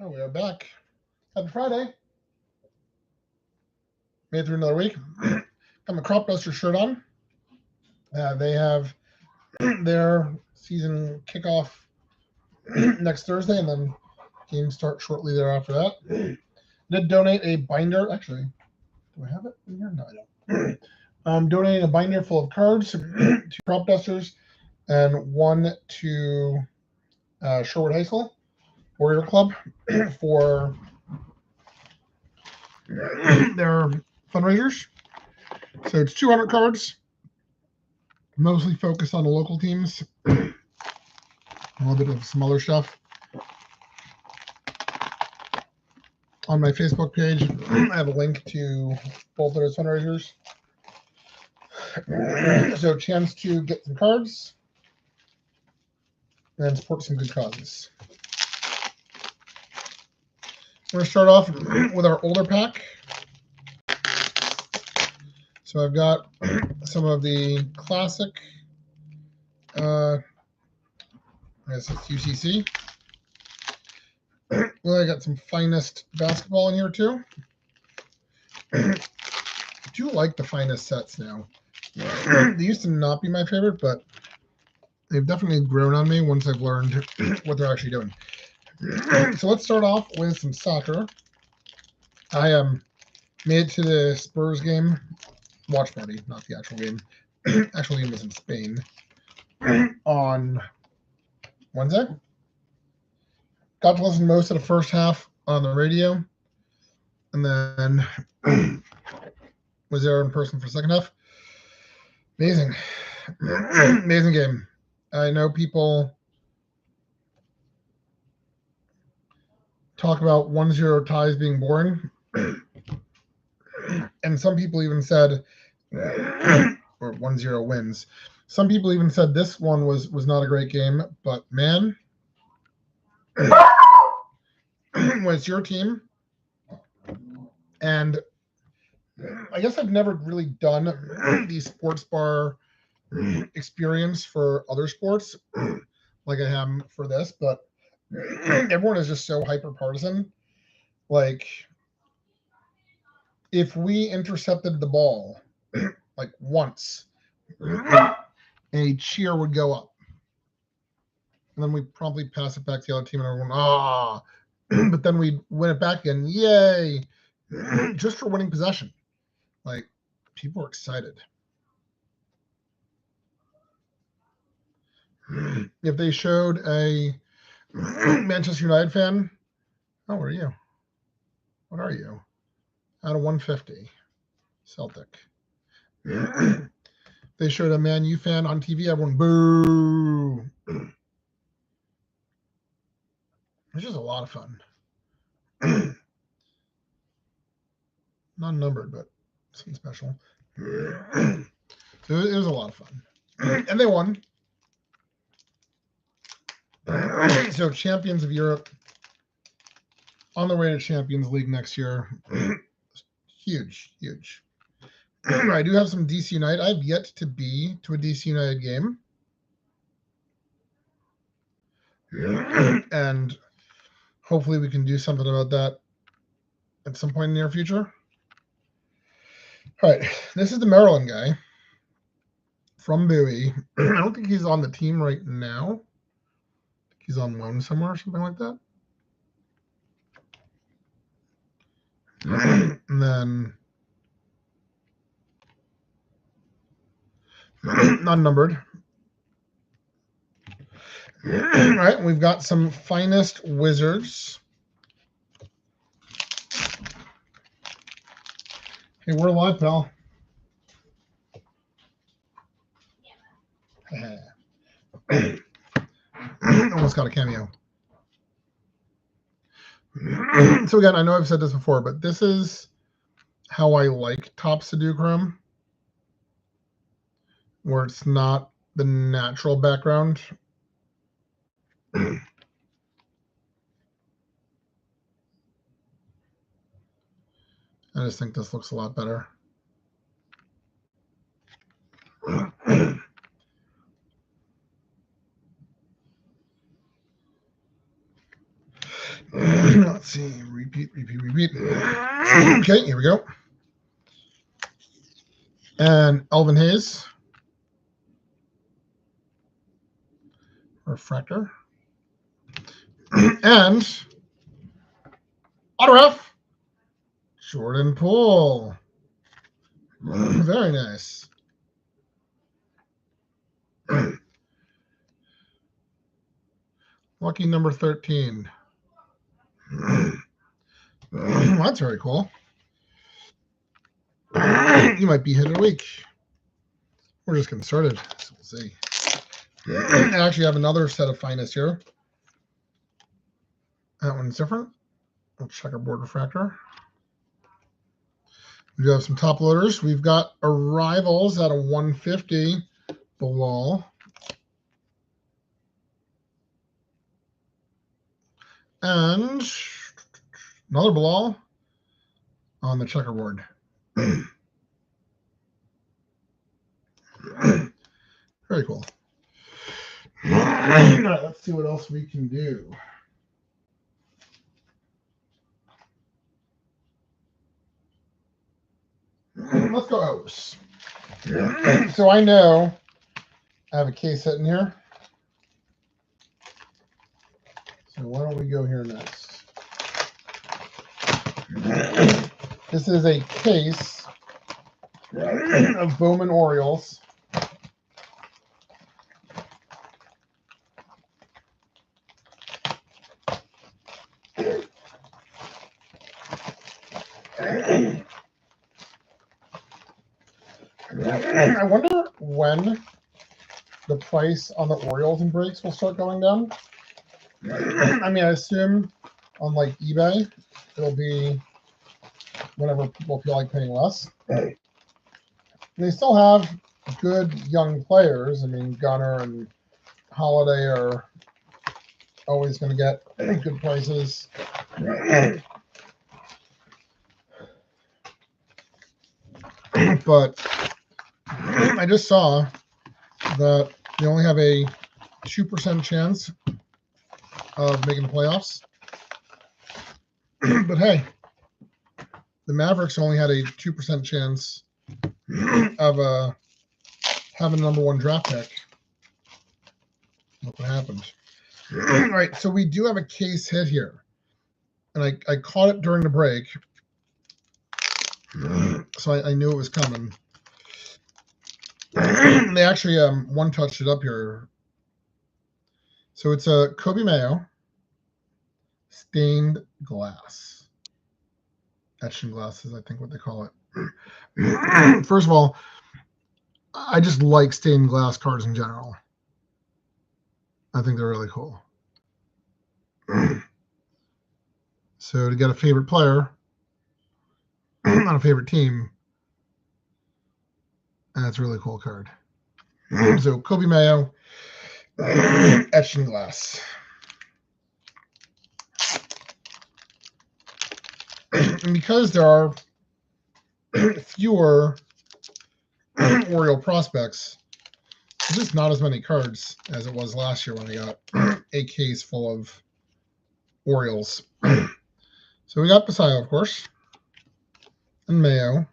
Oh, we are back. Happy Friday. Made it through another week. Got my Crop Duster shirt on. They have their season kickoff next Thursday, and then games start shortly thereafter that. I did donate a binder. Actually, do I have it in here? No, I don't. I'm donating a binder full of cards to Crop Dusters and one to Sherwood High School Warrior Club for their fundraisers. So it's 200 cards, mostly focused on the local teams, a little bit of some other stuff. On my Facebook page, I have a link to both of those fundraisers. So a chance to get some cards and support some good causes. We're going to start off with our older pack. So I've got some of the classic, I guess it's UCC. Well, I got some finest basketball in here too. I do like the finest sets now. They used to not be my favorite, but they've definitely grown on me once I've learned what they're actually doing. So let's start off with some soccer. I made it to the Spurs game, watch party, not the actual game. Actual game was in Spain on Wednesday. Got to listen most of the first half on the radio, and then was there in person for the second half. Amazing. Amazing game. I know people talk about 1-0 ties being boring, and some people even said, or 1-0 wins. Some people even said this one was not a great game, but man, when it's your team, and I guess I've never really done the sports bar experience for other sports like I have for this, but everyone is just so hyper partisan. Like, if we intercepted the ball like once, a cheer would go up. And then we'd probably pass it back to the other team and everyone, ah. But then we'd win it back and yay, just for winning possession. Like, people are excited. If they showed a Manchester United fan, how are you? What are you? Out of 150, Celtic. They showed a Man U fan on TV, everyone boo. It's just a lot of fun. Not numbered, but something special. So it was a lot of fun. And they won. So champions of Europe on their way to Champions League next year. Huge, huge. I do have some DC United. I've yet to be to a DC United game. And hopefully we can do something about that at some point in the near future. All right, this is the Maryland guy from Bowie. I don't think he's on the team right now. He's on loan somewhere or something like that. And then non-numbered. All right, we've got some finest Wizards. Hey, we're live, pal. Almost got a cameo. So again, I know I've said this before, but this is how I like Topps Duochrome, where it's not the natural background. I just think this looks a lot better. Let's see. Repeat. Okay, here we go. And Elvin Hayes. Refractor. And autograph. Jordan Poole. Very nice. Lucky number 13. That's very cool. You might be hit of the week. We're just getting started, so we'll see. I actually have another set of finest here. That one's different. We'll check our board refractor. We do have some top loaders. We've got Arrivals at a 150 Bilal. And another Bilal on the checkerboard. Very cool. All right, let's see what else we can do. Let's go O's. So I know I have a case sitting here. So why don't we go here next? This is a case of Bowman Orioles. I wonder when the price on the Orioles and breaks will start going down. I mean, I assume on like eBay, it'll be whenever people feel like paying less. And they still have good young players. I mean, Gunnar and Holiday are always going to get good prices. But I just saw that they only have a 2% chance of making the playoffs. But hey, the Mavericks only had a 2% chance of having a #1 draft pick. Look what happened. All right, so we do have a case hit here. And I caught it during the break. So I knew it was coming. They actually one-touched it up here. So it's a Kobe Mayo stained glass. Etching glasses, I think what they call it. First of all, I just like stained glass cards in general. I think they're really cool. So to get a favorite player on a favorite team, that's a really cool card. So Kobe Mayo, etching glass. And because there are fewer Oriole prospects, there's just not as many cards as it was last year when I got a case full of Orioles. So we got Basayo, of course, and Mayo,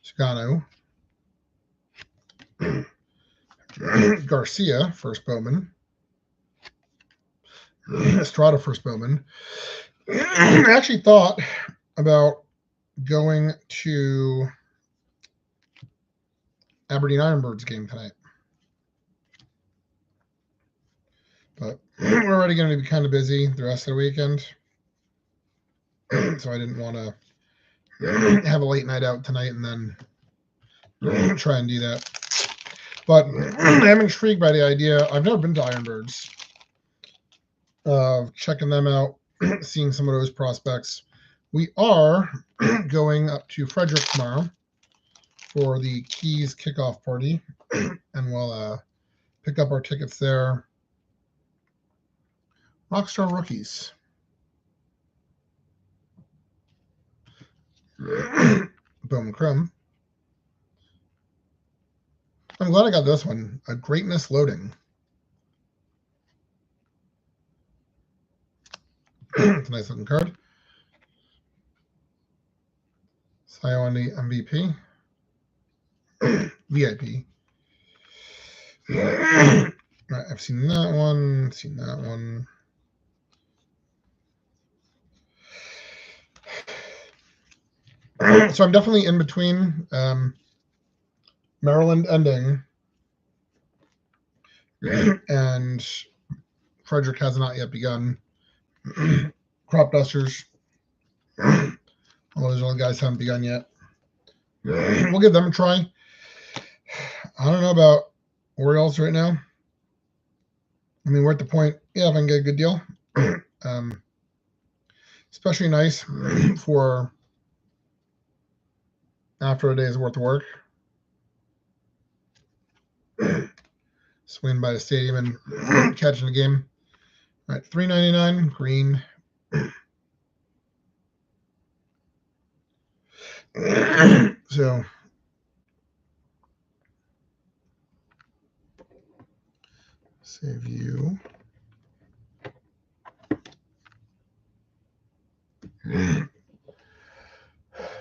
Chicano, Garcia, first Bowman, Estrada, first Bowman. I actually thought about going to Aberdeen Ironbirds game tonight, but we're already going to be kind of busy the rest of the weekend, so I didn't want to have a late night out tonight and then try and do that. But I'm intrigued by the idea. I've never been to Ironbirds. Checking them out, seeing some of those prospects. We are going up to Frederick tomorrow for the Keys kickoff party, and we'll pick up our tickets there. Rockstar Rookies. Bowman Chrome. I'm glad I got this one. A Greatness Loading. It's a nice looking card. Sion MVP. VIP. Right, I've seen that one. Seen that one. So I'm definitely in between Maryland ending and Frederick has not yet begun. Crop Dusters. All those other guys haven't begun yet. We'll give them a try. I don't know about Orioles right now. I mean, we're at the point, yeah, if I can get a good deal. Especially nice for after a day's worth of work. Swing by the stadium and catching the game. All right, $3.99 green. So save you.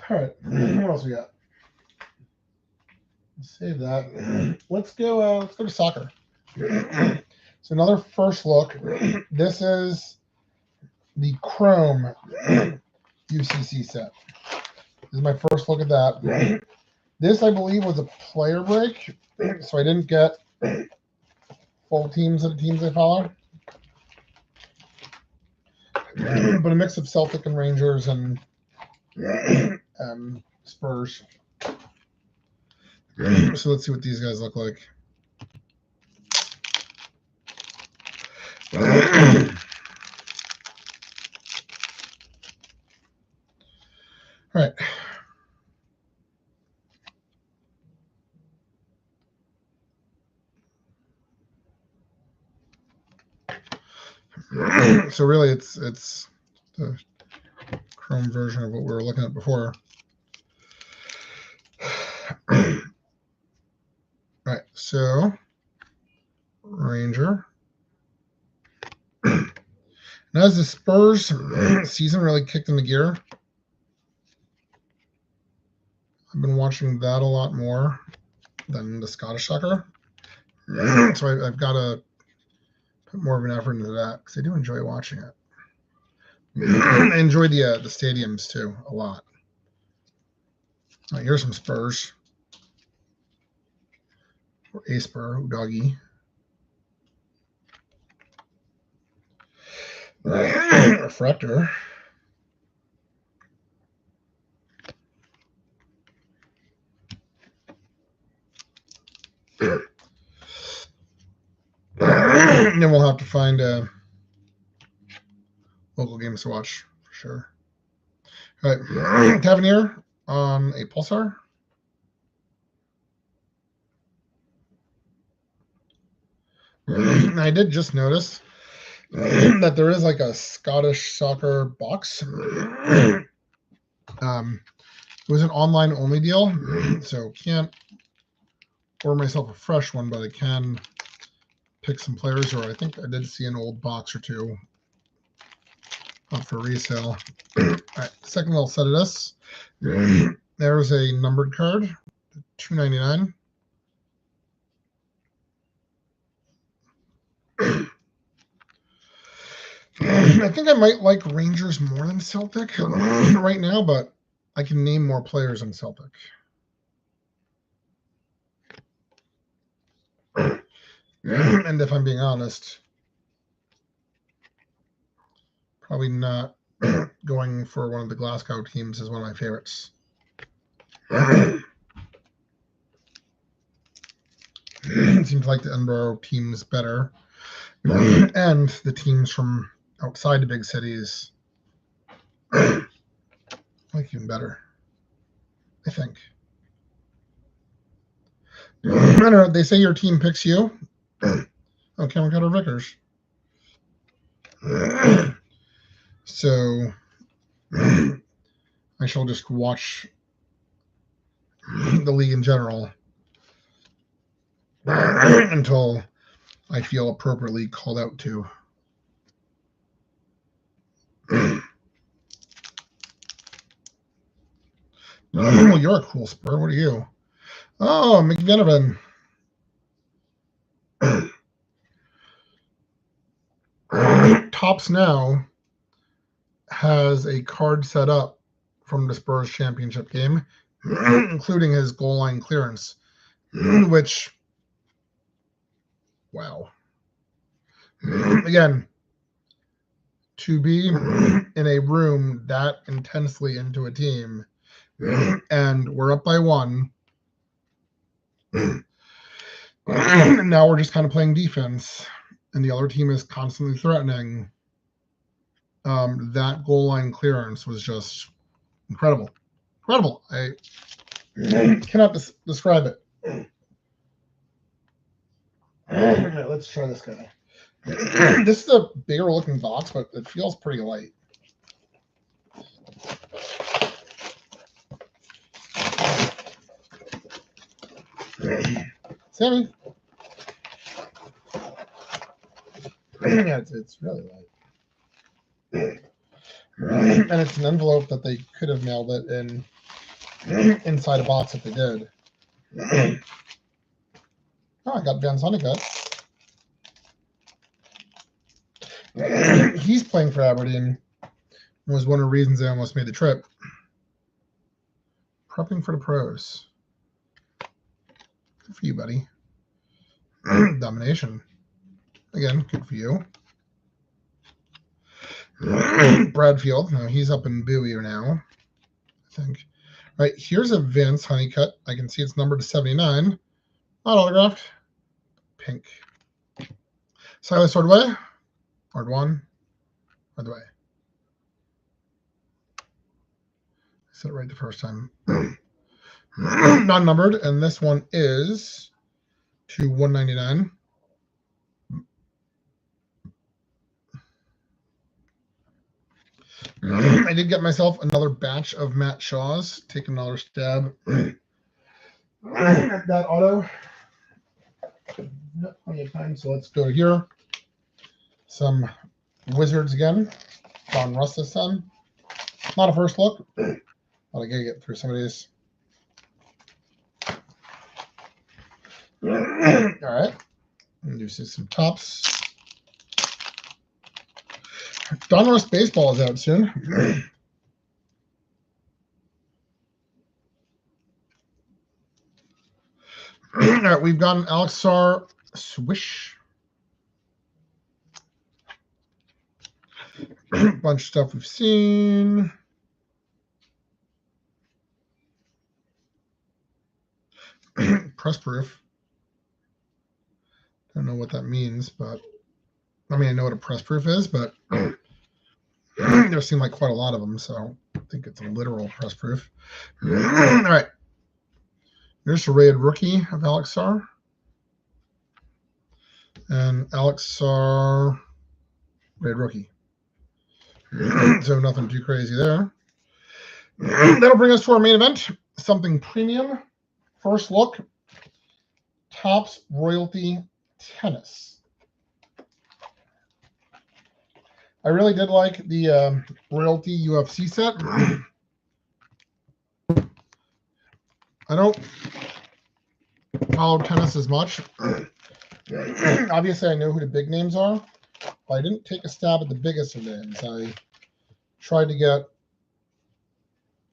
All right, what else we got? Save that. Let's go to soccer. So another first look. This is the Chrome UCC set. This is my first look at that. This, I believe, was a player break, so I didn't get full teams of the teams I follow. But a mix of Celtic and Rangers and Spurs. So let's see what these guys look like. All right. So really, it's the Chrome version of what we were looking at before. All right, so Ranger. Now, as the Spurs season really kicked into gear, I've been watching that a lot more than the Scottish soccer. So I've got to put more of an effort into that because I do enjoy watching it. I enjoy the stadiums too a lot. All right, here's some Spurs. Or a Spur, doggy. Refractor. And then we'll have to find local games to watch for sure. All right, Tavernier on a Pulsar. I did just notice that there is like a Scottish soccer box. It was an online only deal, so can't order myself a fresh one, but I can pick some players, or I think I did see an old box or two up for resale. All right, second little set of this. There's a numbered card, $2.99. I think I might like Rangers more than Celtic right now, but I can name more players than Celtic. And if I'm being honest, probably not going for one of the Glasgow teams is one of my favorites. It seems like the Edinburgh team's better. And the teams from outside the big cities like even better, I think. I don't know. They say your team picks you. Oh, Cameron Cutter Vickers. So I shall just watch the league in general until I feel appropriately called out to. Oh, you're a cool Spur. What are you? Oh, McVenavan. Topps now has a card set up from the Spurs championship game, including his goal line clearance, which, wow. Again, to be in a room that intensely into a team, and we're up by 1, and now we're just kind of playing defense, and the other team is constantly threatening. That goal line clearance was just incredible. Incredible. I cannot describe it. Right, let's try this guy. This is a bigger looking box, but it feels pretty light. Sammy. Yeah, it's really light. And it's an envelope that they could have mailed it in inside a box if they did. Oh, I got Van Sonnegut. He's playing for Aberdeen. It was one of the reasons they almost made the trip. Prepping for the pros. Good for you, buddy. Domination. Again, good for you. Bradfield. No, he's up in Bowie now, I think. All right, here's a Vince Honeycutt. I can see it's numbered to 79. Not autographed. Pink. Silas Ordway. Ordwan. Ordway. I said it right the first time. Non-numbered, and this one is to 199. I did get myself another batch of Matt Shaw's. Take another stab at that auto. Plenty of time, so let's go here. Some Wizards again. John Russ's son. Not a first look, but I gotta get through some of these. All right. And do some tops. Donruss baseball is out soon. All right, we've got an Alexar Swish. Bunch of stuff we've seen. Press proof. Don't know what that means, but I mean, I know what a press proof is, but there seem like quite a lot of them, so I think it's a literal press proof. All right. Here's a rated rookie of Alexar. And Alexar rated rookie. So nothing too crazy there. That'll bring us to our main event. Something premium. First look. Topps Royalty Tennis. I really did like the Royalty UFC set. I don't follow tennis as much. Obviously, I know who the big names are, but I didn't take a stab at the biggest of names. I tried to get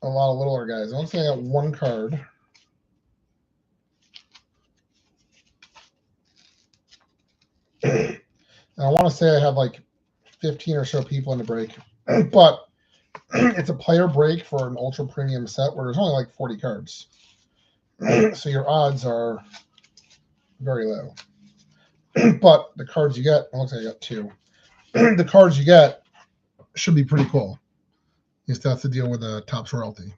a lot of littler guys. I want to say I got one card. And I want to say I have like 15 or so people in the break. But it's a player break for an ultra premium set where there's only like 40 cards. So your odds are very low. But the cards you get, it looks like I got 2. The cards you get should be pretty cool. At least that's the deal with the Topps Royalty.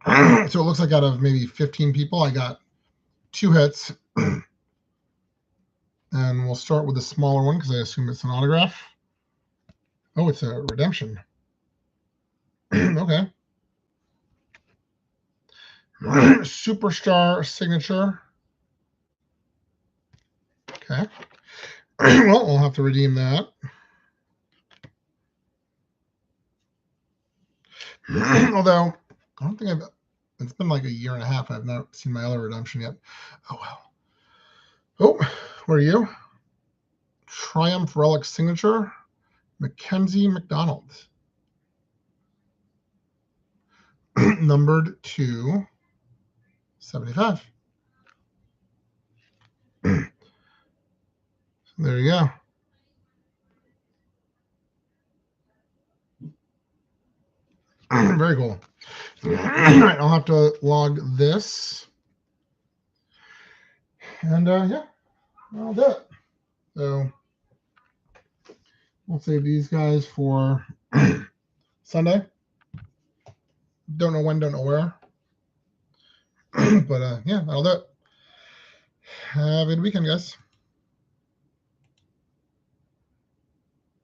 So it looks like out of maybe 15 people, I got 2 hits. And we'll start with the smaller one because I assume it's an autograph. Oh, it's a redemption. Okay. Superstar signature. Okay. Well, we'll have to redeem that. Although, I don't think it's been like a year and a half. I've not seen my other redemption yet. Oh, well. Oh, where are you? Triumph Relic Signature, Mackenzie McDonald. Numbered to 75. There you go. Very cool. All right, I'll have to log this. And yeah, I'll do it. So we'll save these guys for Sunday. Don't know when, don't know where. But yeah, that'll do it. Have a good weekend, guys.